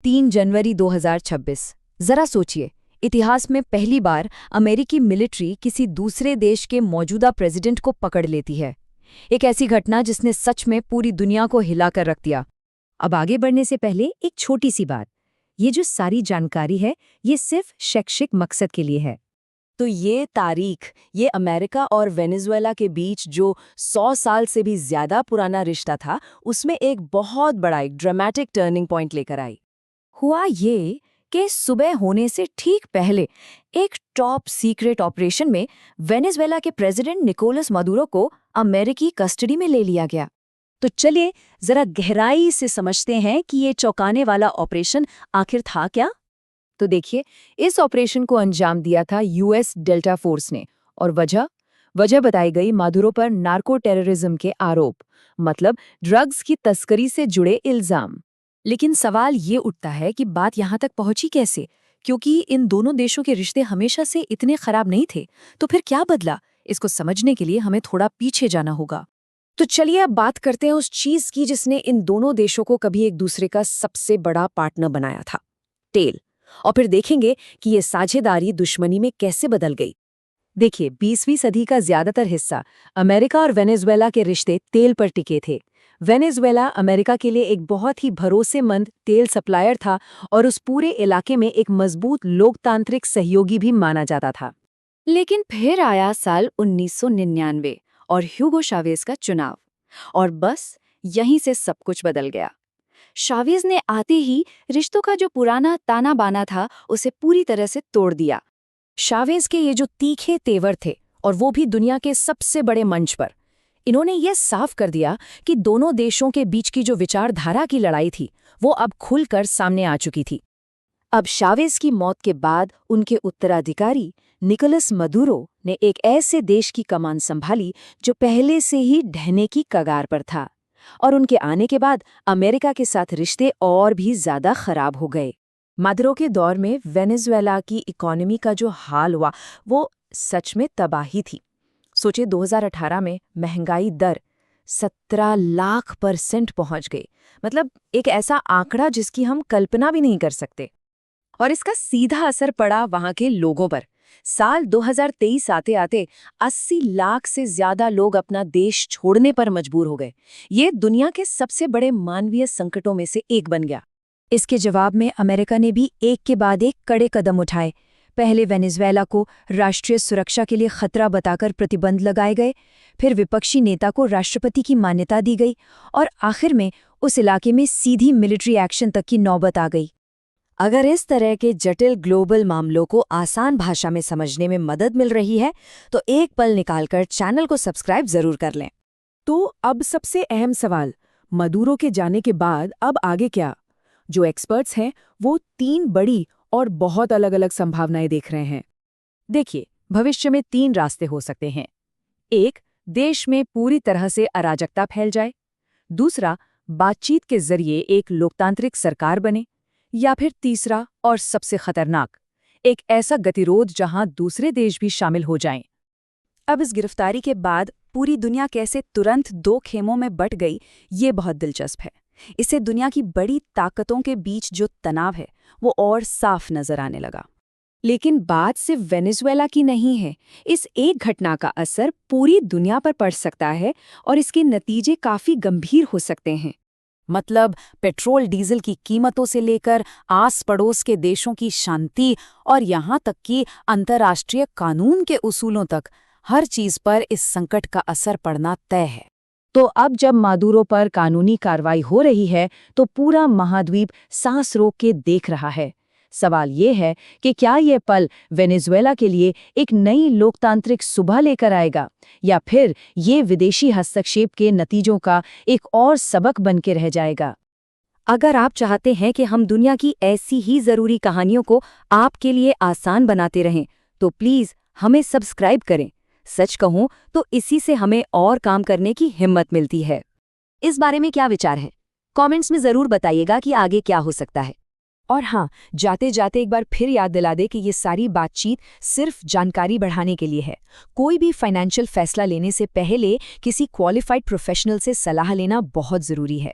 3 जनवरी 2026। जरा सोचिए, इतिहास में पहली बार अमेरिकी मिलिट्री किसी दूसरे देश के मौजूदा प्रेसिडेंट को पकड़ लेती है। एक ऐसी घटना जिसने सच में पूरी दुनिया को हिलाकर रख दिया। अब आगे बढ़ने से पहले एक छोटी सी बात, ये जो सारी जानकारी है ये सिर्फ शैक्षिक मकसद के लिए है। तो ये तारीख, ये अमेरिका और वेनेजुएला के बीच जो 100 साल से भी ज्यादा पुराना रिश्ता था, उसमें एक बहुत बड़ा एक ड्रामेटिक टर्निंग पॉइंट लेकर आई। हुआ ये कि सुबह होने से ठीक पहले एक टॉप सीक्रेट ऑपरेशन में वेनेजुएला के प्रेसिडेंट निकोलस मदुरो को अमेरिकी कस्टडी में ले लिया गया। तो चलिए जरा गहराई से समझते हैं कि ये चौंकाने वाला ऑपरेशन आखिर था क्या। तो देखिए, इस ऑपरेशन को अंजाम दिया था यूएस डेल्टा फोर्स ने, और वजह बताई गई मदुरो पर नार्को टेररिज्म के आरोप, मतलब ड्रग्स की तस्करी से जुड़े इल्जाम। लेकिन सवाल ये उठता है कि बात यहाँ तक पहुंची कैसे, क्योंकि इन दोनों देशों के रिश्ते हमेशा से इतने खराब नहीं थे। तो फिर क्या बदला, इसको समझने के लिए हमें थोड़ा पीछे जाना होगा। तो चलिए अब बात करते हैं उस चीज की जिसने इन दोनों देशों को कभी एक दूसरे का सबसे बड़ा पार्टनर बनाया था, तेल। और फिर देखेंगे कि ये साझेदारी दुश्मनी में कैसे बदल गई। देखिए, 20वीं सदी का ज्यादातर हिस्सा अमेरिका और वेनेजुएला के रिश्ते तेल पर टिके थे। वेनेजुएला अमेरिका के लिए एक बहुत ही भरोसेमंद तेल सप्लायर था और उस पूरे इलाके में एक मजबूत लोकतांत्रिक सहयोगी भी माना जाता था। लेकिन फिर आया साल 1999 और ह्यूगो चावेज का चुनाव, और बस यहीं से सब कुछ बदल गया। चावेज ने आते ही रिश्तों का जो पुराना ताना बाना था उसे पूरी तरह से तोड़ दिया। चावेज के ये जो तीखे तेवर थे, और वो भी दुनिया के सबसे बड़े मंच पर, इन्होंने ये साफ कर दिया कि दोनों देशों के बीच की जो विचारधारा की लड़ाई थी वो अब खुलकर सामने आ चुकी थी। अब चावेज की मौत के बाद उनके उत्तराधिकारी निकोलस मदुरो ने एक ऐसे देश की कमान संभाली जो पहले से ही ढहने की कगार पर था, और उनके आने के बाद अमेरिका के साथ रिश्ते और भी ज्यादा खराब हो गए। मदुरो के दौर में वेनेजुएला की इकोनॉमी का जो हाल हुआ वो सच में तबाही थी। सोचिए, 2018 में महंगाई दर 17 लाख % पहुंच गई, मतलब एक ऐसा आंकड़ा जिसकी हम कल्पना भी नहीं कर सकते। और इसका सीधा असर पड़ा वहां के लोगों पर। साल 2023 आते आते 80 लाख से ज्यादा लोग अपना देश छोड़ने पर मजबूर हो गए। ये दुनिया के सबसे बड़े मानवीय संकटों में से एक बन गया। इसके जवाब में अमेरिका ने भी एक के बाद एक कड़े कदम उठाए। पहले वेनेजुएला को राष्ट्रीय सुरक्षा के लिए खतरा बताकर प्रतिबंध लगाए गए, फिर विपक्षी नेता को राष्ट्रपति की मान्यता दी गई, और आखिर में उस इलाके में सीधी मिलिट्री एक्शन तक की नौबत आ गई। अगर इस तरह के जटिल ग्लोबल मामलों को आसान भाषा में समझने में मदद मिल रही है तो एक पल निकालकर चैनल को सब्सक्राइब जरूर कर लें। तो अब सबसे अहम सवाल, मदुरो के जाने के बाद अब आगे क्या? जो एक्सपर्ट्स हैं वो 3 बड़ी और बहुत अलग-अलग संभावनाएं देख रहे हैं। देखिए, भविष्य में 3 रास्ते हो सकते हैं। एक, देश में पूरी तरह से अराजकता फैल जाए। दूसरा, बातचीत के जरिए एक लोकतांत्रिक सरकार बने। या फिर तीसरा और सबसे खतरनाक, एक ऐसा गतिरोध जहां दूसरे देश भी शामिल हो जाएं। अब इस गिरफ्तारी के बाद पूरी दुनिया कैसे तुरंत 2 खेमों में बंट गई, ये बहुत दिलचस्प है। इससे दुनिया की बड़ी ताकतों के बीच जो तनाव है वो और साफ नजर आने लगा। लेकिन बात सिर्फ वेनेजुएला की नहीं है। इस एक घटना का असर पूरी दुनिया पर पड़ सकता है और इसके नतीजे काफी गंभीर हो सकते हैं। मतलब पेट्रोल डीजल की कीमतों से लेकर आस पड़ोस के देशों की शांति और यहाँ तक कि अंतर्राष्ट्रीय कानून के उसूलों तक, हर चीज पर इस संकट का असर पड़ना तय है। तो अब जब मदुरो पर कानूनी कार्रवाई हो रही है तो पूरा महाद्वीप सांस रोक के देख रहा है। सवाल ये है कि क्या ये पल वेनेजुएला के लिए एक नई लोकतांत्रिक सुबह लेकर आएगा, या फिर ये विदेशी हस्तक्षेप के नतीजों का एक और सबक बन के रह जाएगा। अगर आप चाहते हैं कि हम दुनिया की ऐसी ही जरूरी कहानियों को आपके लिए आसान बनाते रहें तो प्लीज हमें सब्सक्राइब करें। सच कहूं तो इसी से हमें और काम करने की हिम्मत मिलती है। इस बारे में क्या विचार है, कमेंट्स में जरूर बताइएगा कि आगे क्या हो सकता है। और हाँ, जाते जाते एक बार फिर याद दिला दे कि ये सारी बातचीत सिर्फ जानकारी बढ़ाने के लिए है। कोई भी फाइनेंशियल फैसला लेने से पहले किसी क्वालिफाइड प्रोफेशनल से सलाह लेना बहुत जरूरी है।